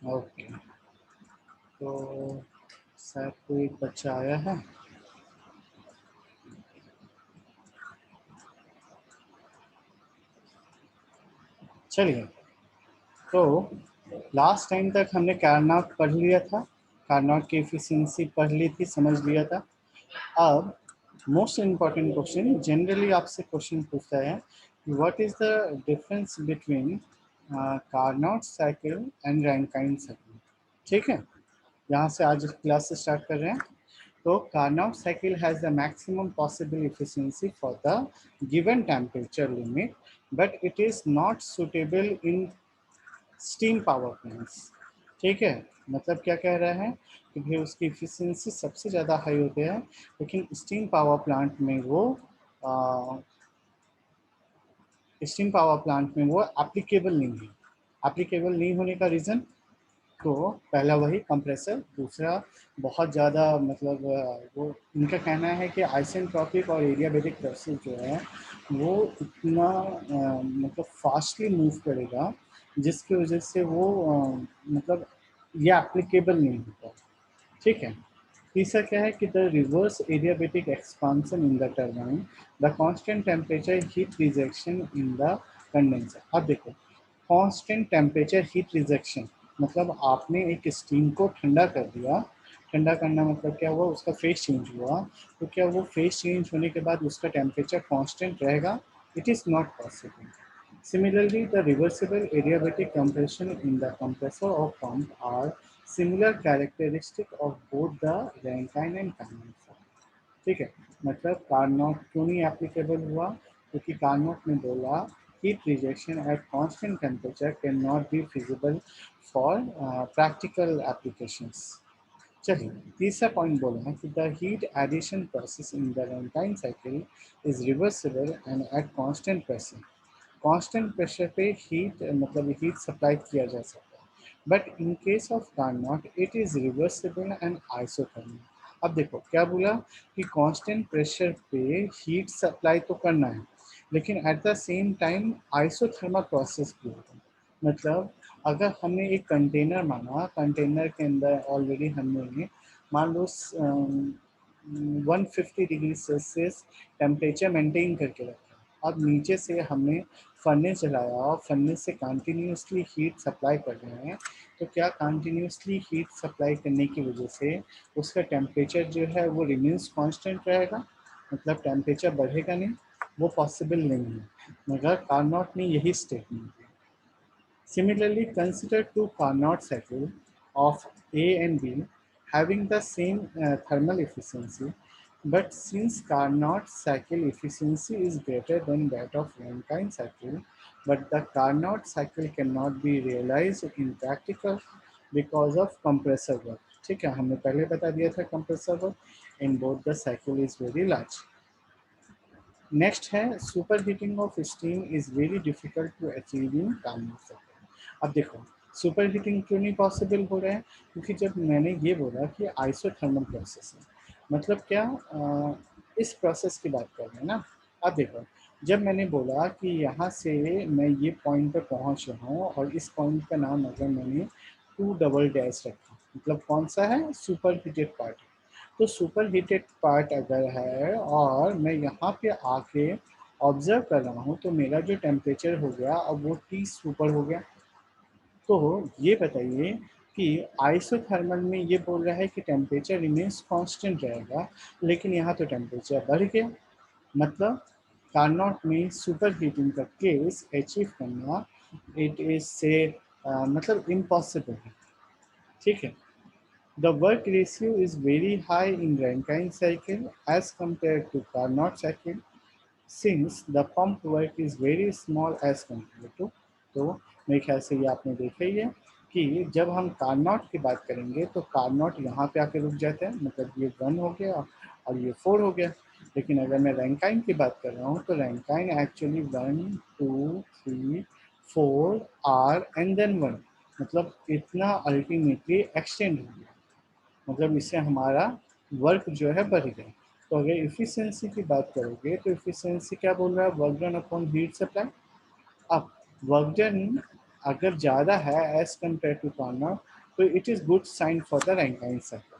Okay, तो शायद कोई बच्चा आया है। चलिए, तो लास्ट टाइम तक हमने कारनॉट पढ़ लिया था, कारनॉट की एफिशिएंसी पढ़ ली थी, समझ लिया था। अब मोस्ट इम्पॉर्टेंट क्वेश्चन, जनरली आपसे क्वेश्चन पूछता है what is the difference between Carnot cycle and Rankine cycle. ठीक है, यहाँ से आज क्लास स्टार्ट कर रहे हैं। तो Carnot cycle has the maximum possible efficiency for the given temperature limit, but it is not suitable in steam power plants। ठीक है, मतलब क्या कह रहा है कि भाई उसकी इफिशियंसी सबसे ज़्यादा हाई होते हैं, लेकिन स्टीम पावर प्लांट में वो एप्लीकेबल नहीं है। एप्लीकेबल नहीं होने का रीज़न, तो पहला वही कंप्रेसर, दूसरा बहुत ज़्यादा मतलब वो इनका कहना है कि आइसेंट्रोपिक और एडियाबैटिक प्रोसेस जो है वो इतना मतलब फास्टली मूव करेगा, जिसकी वजह से वो मतलब ये एप्लीकेबल नहीं होता। ठीक है, तीसरा क्या है कि the reverse adiabatic expansion in the turbine, the constant temperature heat rejection in the condenser. अब देखो, कांस्टेंट टेम्परेचर हीट रिजेक्शन मतलब आपने एक स्टीम को ठंडा कर दिया। ठंडा करना मतलब क्या हुआ, उसका फेस चेंज हुआ। तो क्या वो फेस चेंज होने के बाद उसका टेम्परेचर कांस्टेंट रहेगा? It is not possible. Similarly, the reversible adiabatic compression in the compressor or pump are similar characteristic of both the Rankine and condenser। ठीक है, मतलब कारनॉट क्यों नहीं एप्लीकेबल हुआ, क्योंकि कारनॉट ने बोला heat rejection at constant temperature can not be feasible for practical applications. चलिए, तीसरा पॉइंट बोला है कि the heat addition process in the Rankine cycle is reversible and at constant pressure. Constant pressure पे हीट मतलब heat supply किया जा सकता है, but in case of Carnot it is reversible and isothermal. अब देखो क्या बोला कि कांस्टेंट प्रेशर पे हीट सप्लाई तो करना है, लेकिन at the same time isothermal process भी होगा। मतलब अगर हमने एक कंटेनर माना, कंटेनर के अंदर ऑलरेडी हमने मान लो 150 डिग्री सेल्सियस टेम्परेचर मेंटेन करके रखा। अब नीचे से हमने फर्नेस जलाया और फर्नेस से कंटिन्यूसली हीट सप्लाई कर रहे हैं। तो क्या कंटिन्यूसली हीट सप्लाई करने की वजह से उसका टेम्परेचर जो है वो रिमेंस कांस्टेंट रहेगा, मतलब टेम्परेचर बढ़ेगा नहीं? वो पॉसिबल नहीं है, मगर कार्नोट ने यही स्टेटमेंट दिया। Similarly, consider two Carnot cycles of A and B having the same thermal efficiency, but since Carnot cycle efficiency is greater than that of Rankine cycle, but the Carnot cycle cannot be realized in practical because of compressor work। ठीक है, हमने पहले बता दिया था compressor work in both the cycle is very large। Next है super heating of steam is very difficult to achieve in Carnot cycle. अब देखो, सुपर हीटिंग क्यों नहीं पॉसिबल हो रहा है, क्योंकि जब मैंने ये बोला कि आइसोथर्मल प्रोसेस है, मतलब क्या इस प्रोसेस की बात कर रहे हैं ना। अब देखो, जब मैंने बोला कि यहाँ से मैं ये पॉइंट पे पहुँच रहा हूँ और इस पॉइंट का नाम अगर मैंने 2 डबल डैश रखा, मतलब कौन सा है, सुपर हीटेड पार्ट। तो सुपर हीटेड पार्ट अगर है और मैं यहाँ पे आके ऑब्जर्व कर रहा हूँ, तो मेरा जो टेम्परेचर हो गया अब वो टी सुपर हो गया। तो ये बताइए कि आइसोथर्मल में ये बोल रहा है कि टेम्परेचर रिमेन्स कांस्टेंट रहेगा, लेकिन यहाँ तो टेम्परेचर बढ़ गया। मतलब कार्नोट में सुपर हीटिंग का केस अचीव करना इट इज से मतलब इम्पॉसिबल है। ठीक है, the work ratio is very high in Rankine cycle as compared to Carnot cycle, since the pump work is very small as compared to। तो मेरे ख्याल से ये आपने देखा ही है कि जब हम कार्नॉट की बात करेंगे तो कार्नॉट यहाँ पे आके रुक जाता है, मतलब ये 1 हो गया और ये 4 हो गया। लेकिन अगर मैं रैंकाइन की बात कर रहा हूँ तो Rankine actually 1 2 3 4 are and then 1, मतलब इतना अल्टीमेटली एक्सटेंड हो गया, मतलब इससे हमारा वर्क जो है बढ़ गया। तो अगर इफ़िशियंसी की बात करोगे तो इफ़िशियंसी क्या बोल रहा है, work done upon heat supply. अब वर्क डन अगर ज़्यादा है एज कम्पेयर टू कार्नोट, तो it is good sign for the Rankine cycle.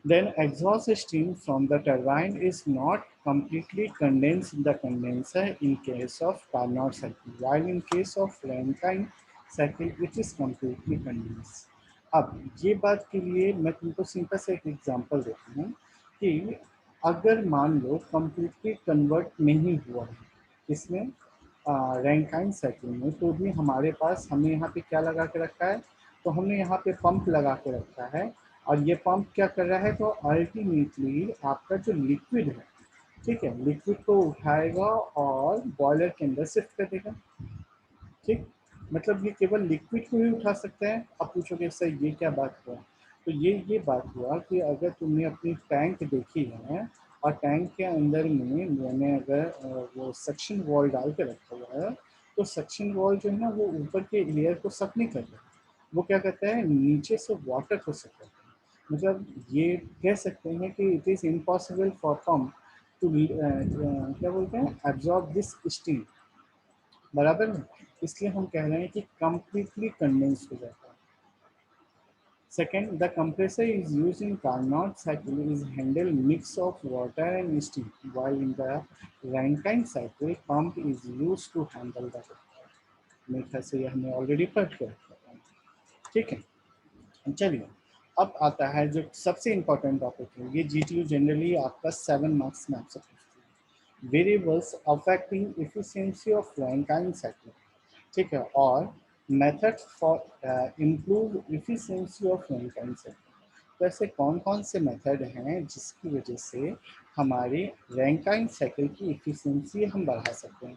Then exhaust steam from the turbine is not completely condensed in the condenser in case of Carnot cycle, while in case of Rankine cycle it is completely condensed. अब ये बात के लिए मैं तुमको simple से एक example देता हूँ कि अगर मान लो completely कन्वर्ट नहीं हुआ है इसमें रैंकाइन साइकिल में, तो भी हमारे पास हमने यहाँ पे क्या लगा के रखा है, तो हमने यहाँ पे पंप लगा के रखा है और ये पंप क्या कर रहा है, तो अल्टीमेटली आपका जो लिक्विड है, ठीक है, लिक्विड को उठाएगा और बॉयलर के अंदर शिफ्ट कर देगा. ठीक, मतलब ये केवल लिक्विड को ही उठा सकता है. अब पूछोगे सर ये क्या बात हुआ, तो ये बात हुआ कि अगर तुमने अपनी टैंक देखी है और टैंक के अंदर में मैंने अगर वो सक्शन वॉल डाल के रखा हुआ है, तो सक्शन वॉल जो है ना वो ऊपर के लेयर को सक नहीं कर रहा, वो क्या करता है नीचे से वाटर को सक करता है. मतलब ये कह सकते हैं कि it is impossible for pump to क्या बोलते हैं एब्जॉर्ब दिस स्टीम. बराबर में, इसलिए हम कह रहे हैं कि कम्प्लीटली कंडेंस हो जाता है. Second, the compressor is used in Carnot cycle is handle mix of water and steam, while in the Rankine cycle, pump is used to handle the water. मेरे ख्याल से ये हमने ऑलरेडी पढ़ के रखा है. ठीक है, चलिए अब आता है जो सबसे इम्पोर्टेंट टॉपिक है. ये GTU जनरली आपका 7 मार्क्स में आपसे पूछती है. Variables affecting efficiency of Rankine cycle. ठीक है, और method for improve efficiency of Rankine cycle. तो ऐसे कौन कौन से मेथड हैं जिसकी वजह से हमारी रैंकाइन साइकिल की एफिशिएंसी हम बढ़ा सकते हैं.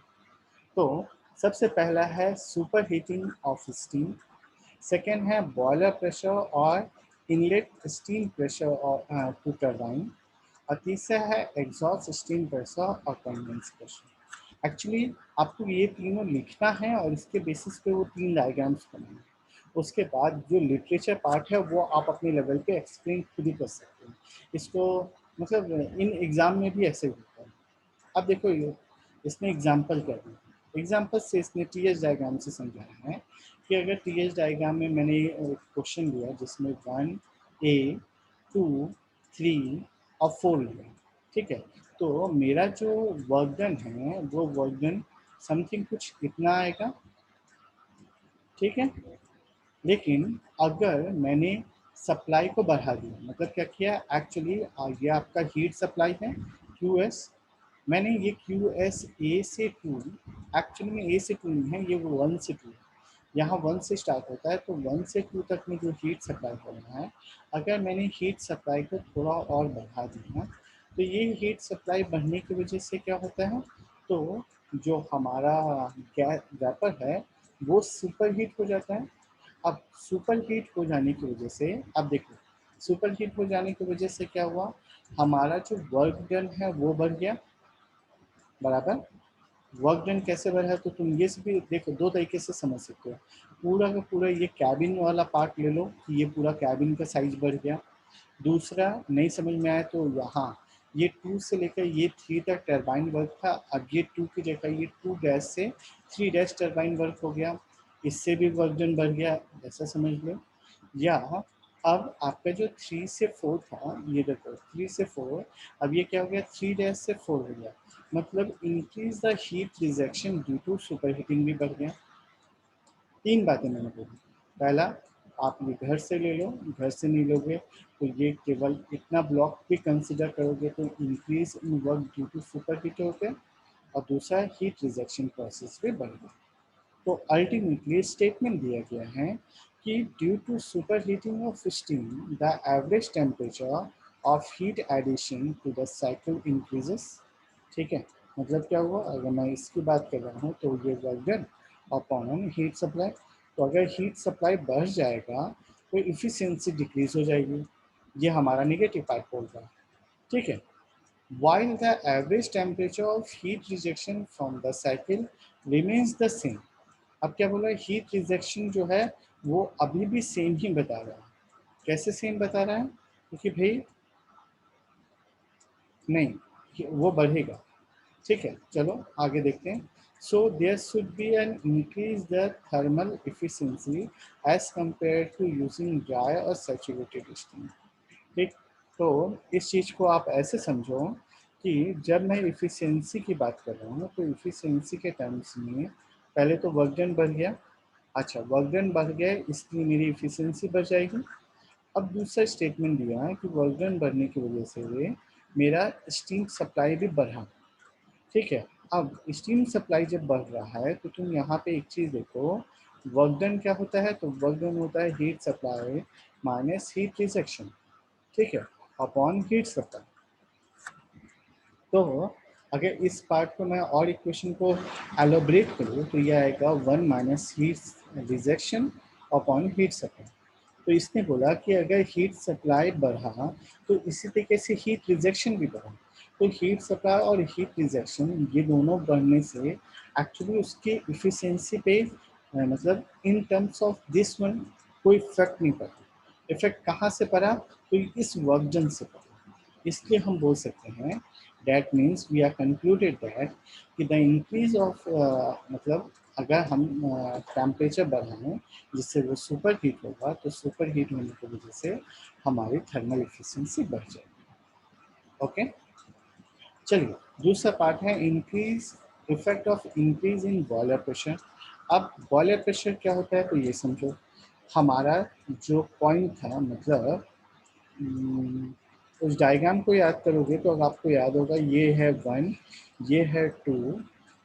तो सबसे पहला है super heating of steam. Second है बॉयलर प्रेशर और inlet steam pressure to turbine. और तीसरा है एग्जॉस्ट स्टीम प्रेशर और कंडेंस प्रेशर. एक्चुअली आपको ये तीनों लिखना है और इसके बेसिस पे वो 3 डायग्राम्स बनाना है. उसके बाद जो लिटरेचर पार्ट है वो आप अपने लेवल पे एक्सप्लेन खुद ही कर सकते हैं. इसको मतलब इन एग्ज़ाम में भी ऐसे होता है. अब देखो ये इसने एग्जाम्पल क्या दिया. एग्जाम्पल से इसने TH डायग्राम से समझाया है कि अगर TH डायग्राम में मैंने क्वेश्चन लिया जिसमें 1A 2 3 और 4 लिया. ठीक है, तो मेरा जो वर्क डन है वो वर्क डन समथिंग कुछ इतना आएगा. ठीक है, लेकिन अगर मैंने सप्लाई को बढ़ा दिया, मतलब क्या किया एक्चुअली, ये आपका हीट सप्लाई है QS. मैंने ये QS A से 2, एक्चुअली में A से 2 नहीं है, ये 1 से 2 है. यहाँ 1 से स्टार्ट होता है, तो 1 से 2 तक में जो हीट सप्लाई हो रहा है, अगर मैंने हीट सप्लाई को थोड़ा और बढ़ा दिया, तो ये हीट सप्लाई बढ़ने की वजह से क्या होता है, तो जो हमारा गैस वेपर है वो सुपर हीट हो जाता है. अब सुपर हीट हो जाने की वजह से, अब देखो सुपर हीट हो जाने की वजह से क्या हुआ, हमारा जो वर्क डन है वो बढ़ गया. बराबर, वर्क डन कैसे बढ़ा, तो तुम ये भी देखो दो तरीके से समझ सकते हो. पूरा का पूरा ये कैबिन वाला पार्ट ले लो कि ये पूरा कैबिन का साइज बढ़ गया. दूसरा नहीं समझ में आया तो यहाँ ये 2 से लेकर ये 3 तक टरबाइन वर्क था, अब ये 2 की जगह ये 2 डैश से 3 डैश टरबाइन वर्क हो गया, इससे भी वर्क डन बढ़ गया, ऐसा समझ लो. या अब आपका जो 3 से 4 था, ये देखो 3 से 4, अब ये क्या हो गया 3 डैश से 4 हो गया, मतलब increase the heat rejection due to super heating भी बढ़ गया. 3 बातें मैंने बोली. पहला, आप ये घर से ले लो, घर से नहीं लोगे तो ये केवल इतना ब्लॉक भी कंसिडर करोगे तो increase in work due to super heat हो गया. और दूसरा हीट रिजेक्शन प्रोसेस भी बढ़ गया. तो अल्टीमेटली स्टेटमेंट दिया गया है कि due to super heating of steam the average temperature of heat addition to the cycle increases. ठीक है, मतलब क्या हुआ, अगर मैं इसकी बात कर रहा हूँ तो ये work done upon heat supply. तो अगर हीट सप्लाई बढ़ जाएगा तो इफिशियंसी डिक्रीज हो जाएगी. ये हमारा निगेटिव पार्ट बोल रहा है. ठीक है, while the average temperature of heat rejection from the cycle remains the same. अब क्या बोला, हीट रिजेक्शन जो है वो अभी भी सेम ही बता रहा है. कैसे सेम बता रहा है, क्योंकि भाई नहीं वो बढ़ेगा. ठीक है, चलो आगे देखते हैं. So there should be an increase the thermal efficiency as compared to using dry or saturated steam. ठीक, तो इस चीज़ को आप ऐसे समझो कि जब मैं इफ़िशियंसी की बात कर रहा हूँ तो इफ़िशियंसी के टर्म्स में पहले तो वर्क डन बढ़ गया। अच्छा, वर्क डन बढ़ गया इसलिए मेरी इफ़िशियंसी बढ़ जाएगी। अब दूसरा स्टेटमेंट दिया है कि वर्क डन बढ़ने की वजह से मेरा स्टीम सप्लाई भी बढ़ा। ठीक है, अब स्टीम सप्लाई जब बढ़ रहा है तो तुम यहाँ पे एक चीज़ देखो, वर्क डन क्या होता है, तो वर्क डन होता है heat supply minus heat rejection. ठीक है, अपॉन हीट सप्लाई। तो अगर इस पार्ट को मैं और इक्वेशन को एलोबरेट करूँ तो यह आएगा 1 minus heat rejection upon heat supply. तो इसने बोला कि अगर हीट सप्लाई बढ़ा तो इसी तरीके से हीट रिजेक्शन भी बढ़ा। तो हीट सप्लाई और हीट रिजेक्शन ये दोनों बढ़ने से एक्चुअली उसके इफ़िशियंसी पे मतलब in terms of this one कोई इफेक्ट नहीं पड़ा। इफेक्ट कहाँ से पड़ा, तो इस वर्क डन से पड़ा। इसलिए हम बोल सकते हैं that means we are concluded that कि द इंक्रीज ऑफ मतलब अगर हम टेम्परेचर बढ़ाएं जिससे वो सुपर हीट होगा तो सुपर हीट होने की वजह से हमारी थर्मल एफिशिएंसी बढ़ जाएगी। ओके, चलिए दूसरा पार्ट है increase effect of increase in boiler pressure. अब बॉयलर प्रेशर क्या होता है, तो ये समझो हमारा जो पॉइंट था मतलब उस डायग्राम को याद करोगे तो अब आपको याद होगा ये है 1, ये है 2,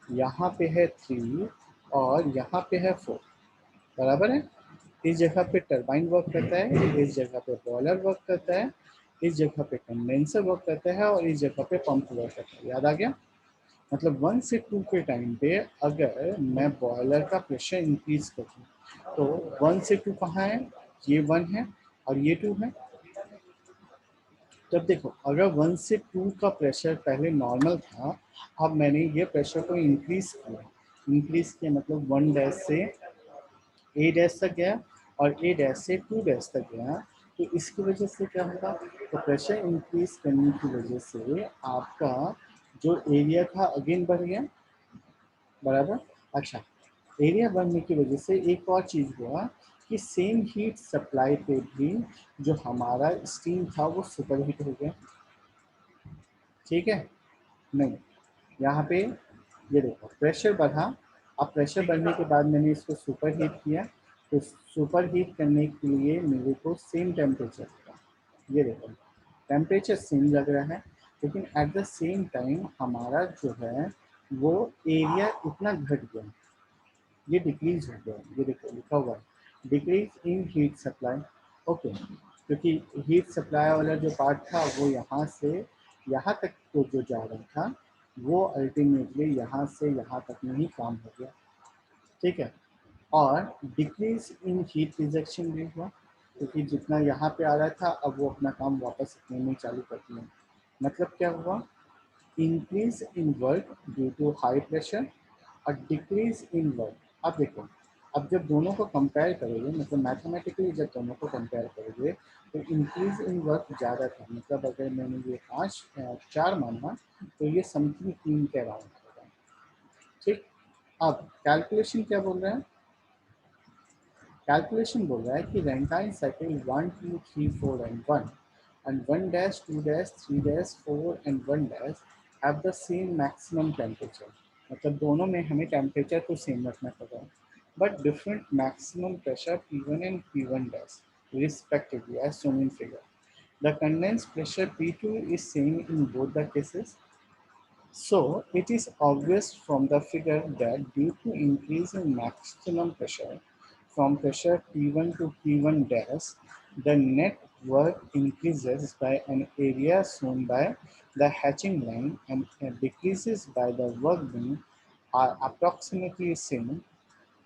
यहाँ पे है 3 और यहाँ पे है 4। बराबर है। इस जगह पे टरबाइन वर्क करता है, इस जगह पे बॉयलर वर्क करता है, इस जगह पे कंडेंसर वर्क करता है और इस जगह पे पंप वर्क करता है। याद आ गया। मतलब 1 से 2 के टाइम पे अगर मैं बॉयलर का प्रेशर इंक्रीज करूँ तो 1 से 2 कहाँ है, ये 1 है और ये 2 है। जब देखो अगर 1 से 2 का प्रेशर पहले नॉर्मल था, अब मैंने ये प्रेशर को इंक्रीज किया मतलब 1 डैश से ए डैश तक गया और ए डैश से 2 डैश तक गया। तो इसकी वजह से क्या होगा, तो प्रेशर इंक्रीज करने की वजह से आपका जो एरिया था अगेन बढ़ गया। बराबर। अच्छा, एरिया बढ़ने की वजह से एक और चीज़ हुआ कि सेम हीट सप्लाई पे भी जो हमारा स्टीम था वो सुपर हीट हो गया। ठीक है, नहीं, यहाँ पे ये देखो प्रेशर बढ़ा। अब प्रेशर बढ़ने के बाद मैंने इसको सुपर हीट किया, तो सुपर हीट करने के लिए मेरे को सेम टेम्परेचर था। ये देखो टेम्परेचर सेम लग रहा है लेकिन एट द सेम टाइम हमारा जो है वो एरिया इतना घट गया, ये डिक्रीज हो गया। ये देखो लिखा हुआ है decrease in heat supply. Okay, क्योंकि हीट सप्लाई वाला जो पार्ट था वो यहाँ से यहाँ तक को जो जा रहा था वो अल्टीमेटली यहाँ से यहाँ तक में ही काम हो गया। ठीक है, और डिक्रीज इन हीट रिजेक्शन भी हुआ क्योंकि जितना यहाँ पे आ रहा था अब वो अपना काम वापस इतने में चालू कर दिया। मतलब क्या हुआ, increase in work due to high pressure और डिक्रीज इन वर्क। अब देखो, अब जब दोनों को कंपेयर करोगे मतलब मैथमेटिकली जब दोनों को कंपेयर करोगे तो इंक्रीज इन वर्क ज़्यादा था। मतलब अगर मैंने ये 4 माना तो ये समथिंग 3 के अराउंड होगा। ठीक, अब कैलकुलेशन क्या बोल रहा है, कैलकुलेशन बोल रहा है कि Rankine cycle 1 2 3 4 and 1 and 1 dash 2 dash 3 dash 4 and 1 dash have the same maximum temperature। मतलब दोनों में हमें टेम्परेचर को सेम रखना पड़ा but different maximum pressure P1 and P1 dash respectively as shown in figure। The condensed pressure P2 is same in both the cases। So it is obvious from the figure that due to increase in maximum pressure from pressure P1 to P1 dash, the net work increases by an area shown by the hatching line and decreases by the work done are approximately same,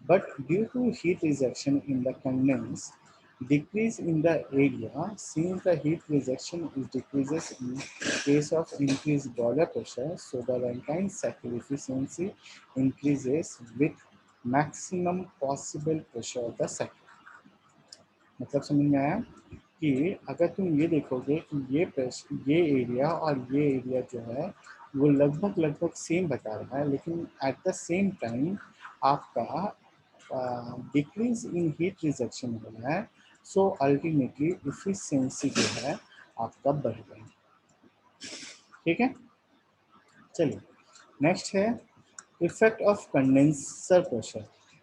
but due to heat rejection in the condense, decrease in the area since the heat rejection is decreases in case of increased boiler pressure, so the Rankine cycle efficiency increases with maximum possible pressure of the cycle। मतलब समझ में आया कि अगर तुम ये देखोगे कि ये एरिया और ये एरिया जो है वो लगभग लगभग सेम बता रहा है, लेकिन एट द सेम टाइम आपका डिक्रीज इन हीट रिजेक्शन हो रहा है, सो अल्टीमेटली इफिशियंसी जो है आपका बढ़ गया। ठीक है, चलिए नेक्स्ट है effect of condenser pressure.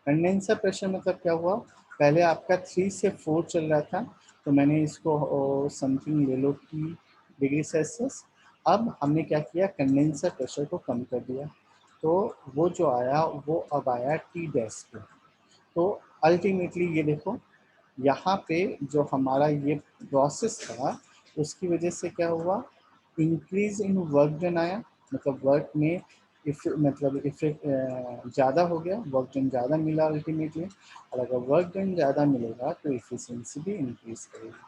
Condenser pressure मतलब क्या हुआ, पहले आपका 3 से 4 चल रहा था, तो मैंने इसको समथिंग ले लो कि डिग्री सेल्सियस। अब हमने क्या किया, कंडेंसर प्रेशर को कम कर दिया, तो वो जो आया वो अब आया टी डैश पे। तो अल्टीमेटली ये देखो, यहाँ पे जो हमारा ये प्रोसेस था उसकी वजह से क्या हुआ, इंक्रीज इन वर्क डन आया, मतलब वर्क में मतलब इफेक्ट ज़्यादा हो गया, वर्क डन ज़्यादा मिला अल्टीमेटली। और अगर वर्क डन ज़्यादा मिलेगा तो इफिशियंसी भी इंक्रीज करेगी।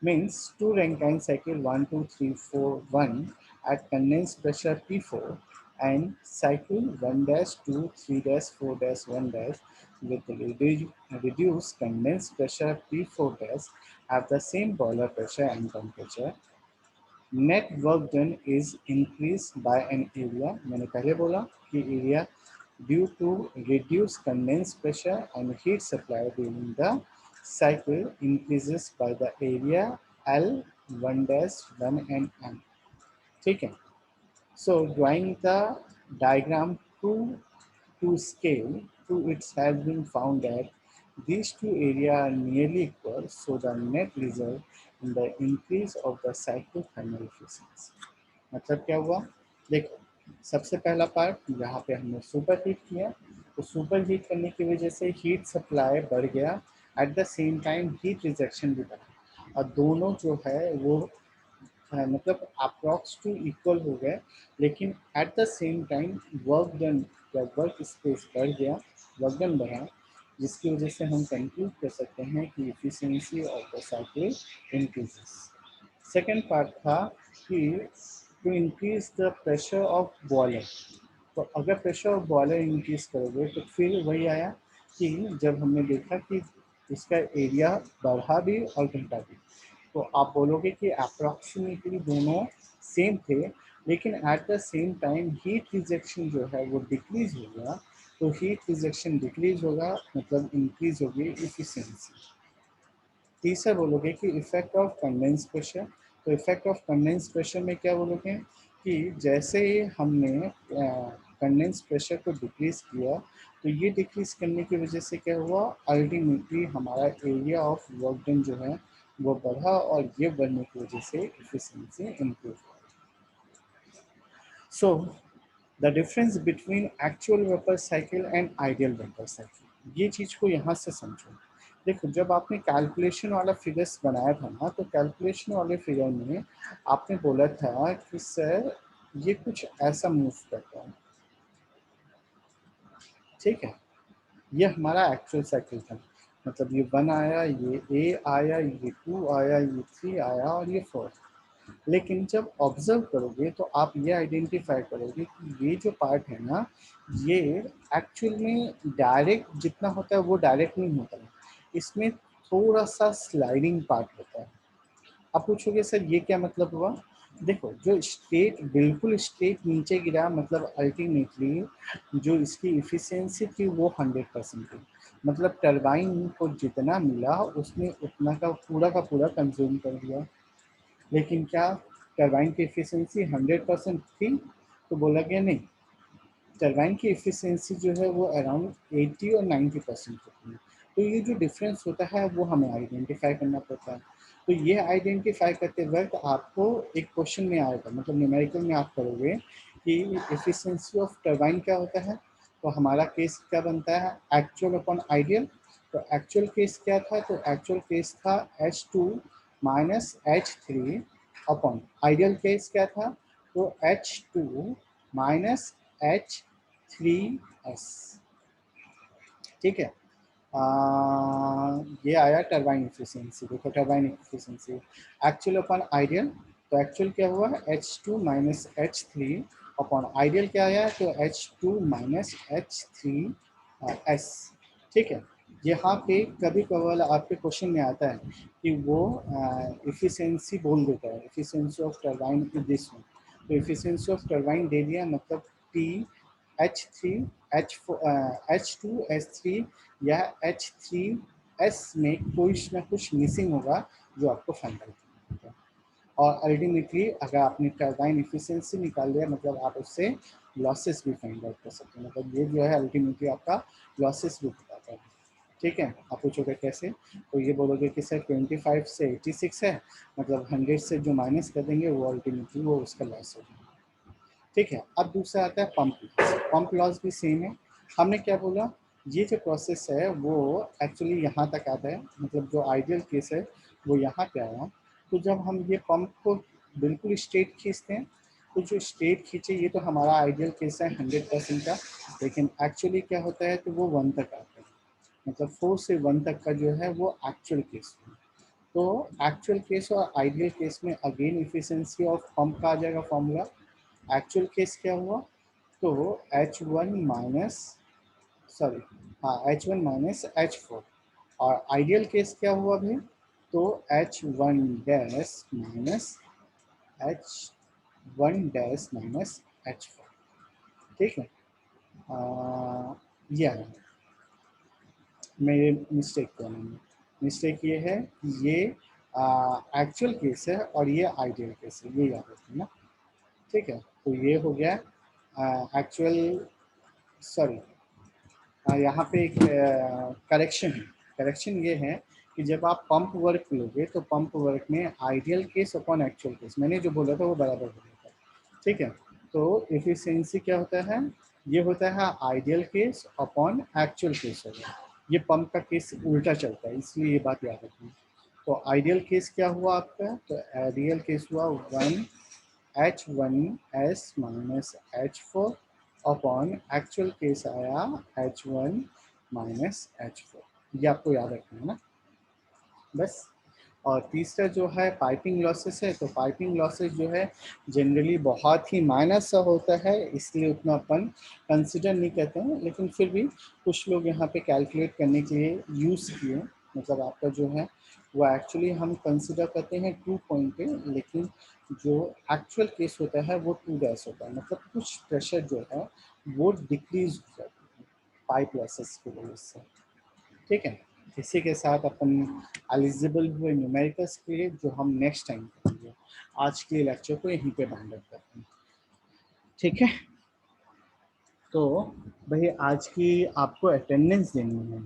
Means two Rankine cycle 1, 2, 3, 4, 1 at condensed pressure P4 and cycle 1 dash 2, 3 dash 4 dash 1 dash with reduced condensed pressure P4 dash have the same boiler pressure and temperature. Net work done is increased by an area, मैंने पहले बोला कि area due to reduced condensed pressure and heat supply during the cycle increases by the area L 1 dash 1 and M. ठीक है, so drawing the diagram to scale to its has been found that these two areas are nearly equal, so the net result in the increase of the cycle thermal efficiency. मतलब क्या हुआ, देखो सबसे पहला part यहाँ पे हमने super heat किया, तो सुपर हीट करने की वजह से हीट सप्लाई बढ़ गया, at the same time heat rejection भी बढ़ा, और दोनों जो है वो मतलब अप्रॉक्स टू इक्वल हो गए, लेकिन at the same time work done, जब वर्क स्पेस बढ़ गया, वर्क डन बढ़ा, जिसकी वजह से हम कंक्लूड कर सकते हैं कि efficiency of the cycle increases. Second part था कि to increase the pressure of boiler, तो अगर प्रेशर ऑफ बॉयलर इंक्रीज करोगे तो फिर वही आया कि जब हमने देखा कि इसका एरिया बढ़ा भी और घटा भी, तो आप बोलोगे कि अप्रॉक्सीमेटली दोनों सेम थे, लेकिन at the same time heat rejection जो है वो डिक्रीज हो गया, तो हीट रिजेक्शन डिक्रीज होगा मतलब इंक्रीज होगी इफिशियंसी। तीसरा बोलोगे कि इफेक्ट ऑफ कंडेंस प्रेशर, तो इफेक्ट ऑफ कंडेंस प्रेशर में क्या बोलोगे कि जैसे ही हमने कंडेंस प्रेशर को डिक्रीज किया, तो ये डिक्रीज करने की वजह से क्या हुआ, अल्टीमेटली हमारा एरिया ऑफ वर्क डन जो है वो बढ़ा, और ये बढ़ने की वजह से इफिशियंसी इम्प्रूव हुआ। So the difference between actual vapour cycle and ideal vapour cycle, ये चीज़ को यहाँ से समझो। देखो जब आपने कैलकुलेशन वाला फिगर्स बनाया था ना, तो कैलकुलेशन वाले फिगर में आपने बोला था कि सर ये कुछ ऐसा मूव करता है, ठीक है, ये हमारा एक्चुअल साइकिल था, मतलब ये 1 आया, ये ए आया, ये 2 आया, ये 3 आया और ये 4। लेकिन जब ऑब्जर्व करोगे तो आप ये आइडेंटिफाई करोगे कि ये जो पार्ट है ना, ये एक्चुअल में डायरेक्ट जितना होता है वो डायरेक्ट नहीं होता है, इसमें थोड़ा सा स्लाइडिंग पार्ट होता है। आप पूछोगे सर ये क्या मतलब हुआ, देखो जो स्टेट बिल्कुल स्टेट नीचे गिरा, मतलब अल्टीमेटली जो इसकी इफिशियंसी थी वो 100% थी, मतलब टरबाइन को जितना मिला उसने उतना का पूरा कंज्यूम कर दिया। लेकिन क्या टरबाइन की एफिशिएंसी 100% थी, तो बोला गया नहीं, टरबाइन की एफिशिएंसी जो है वो अराउंड 80 और 90% होती है। तो ये जो डिफरेंस होता है वो हमें आइडेंटिफाई करना पड़ता है। तो ये आइडेंटिफाई करते वक्त आपको एक क्वेश्चन में आएगा, मतलब न्यूमेरिकल में आप करोगे कि एफिशिएंसी ऑफ टरबाइन क्या होता है, तो हमारा केस क्या बनता है, एक्चुअल अपॉन आइडियल। तो एक्चुअल केस क्या था, तो एक्चुअल केस था H2 minus H3 upon ideal case क्या था, तो H2 माइनस H3S। ठीक है, ये आया टरबाइन एफिशिएंसी। देखो turbine efficiency actual upon ideal, तो एक्चुअल क्या हुआ H2 minus H3 upon ideal क्या आया, तो H2 माइनस H3S। ठीक है, यहाँ पे कभी कभार आपके क्वेश्चन में आता है कि वो एफिशिएंसी बोल देता है, efficiency of turbine is this one, तो एफिशिएंसी ऑफ टरबाइन दे दिया, मतलब टी H2S3 या H3S में कुछ ना कुछ मिसिंग होगा जो आपको फाइंड आउट करना है। और अल्टीमेटली अगर आपने टरबाइन एफिशिएंसी निकाल लिया, मतलब आप उससे लॉसेस भी फाइंड आउट कर सकते हैं। मतलब ये जो है अल्टीमेटली आपका लॉसेस भी बताता है। ठीक है, आप पूछोगे कैसे, तो ये बोलोगे कि सर 25 से 86 है, मतलब 100 से जो माइनस कर देंगे वो अल्टीमेटली वो उसका लॉस हो जाएगा। ठीक है, अब दूसरा आता है पंप लॉस। पंप लॉस भी सेम है। हमने क्या बोला, ये जो प्रोसेस है वो एक्चुअली यहाँ तक आता है, मतलब जो आइडियल केस है वो यहाँ पे आया। तो जब हम ये पंप को बिल्कुल स्ट्रेट खींचते हैं, तो जो स्ट्रेट खींचे ये तो हमारा आइडियल केस है 100% का, लेकिन एक्चुअली क्या होता है तो वो 1 तक आता है, मतलब 4 से 1 तक का जो है वो एक्चुअल केस है। तो एक्चुअल केस और आइडियल केस में अगेन इफिशिएंसी ऑफ पंप का आ जाएगा फॉर्मूला। एक्चुअल केस क्या हुआ, तो H1 माइनस, सॉरी, हाँ H1 माइनस H4, और आइडियल केस क्या हुआ भाई, तो H1 dash minus H1 dash minus H4। ठीक है, यह मेरे मिस्टेक क्या नहीं है, मिस्टेक ये है कि ये एक्चुअल केस है और ये आइडियल केस है, ये याद रखना ना। ठीक है, तो ये हो गया एक्चुअल, सॉरी, यहाँ पे एक करेक्शन है। करेक्शन ये है कि जब आप पंप वर्क लोगे तो पंप वर्क में ideal case upon actual case, मैंने जो बोला था वो बराबर हो जाता है। ठीक है, तो एफिशिएंसी क्या होता है, ये होता है ideal case upon actual case होगा। ये पंप का केस उल्टा चलता है, इसलिए ये बात याद रखना। तो आइडियल केस क्या हुआ आपका, तो आइडियल केस हुआ 1H1S minus H4 upon actual case आया H1 माइनस H4। ये आपको याद रखना है ना, बस। और तीसरा जो है पाइपिंग लॉसेस है, तो पाइपिंग लॉसेस जो है जनरली बहुत ही माइनर सा होता है, इसलिए उतना अपन कंसिडर नहीं करते हैं, लेकिन फिर भी कुछ लोग यहाँ पे कैलकुलेट करने के लिए यूज़ किए। मतलब आपका जो है वो एक्चुअली हम कंसिडर करते हैं 2 पॉइंट पे, लेकिन जो एक्चुअल केस होता है वो 2 डैश होता है, मतलब कुछ प्रेशर जो है वो डिक्रीज हो जाती है पाइप लॉसेस की वजह से। ठीक है, इसी के साथ अपन एलिजिबल हुए न्यूमेरिकल्स के लिए, जो हम नेक्स्ट टाइम करेंगे। आज के लेक्चर को यहीं पे बाइंड अप करते हैं। ठीक है, तो भाई आज की आपको अटेंडेंस देनी है।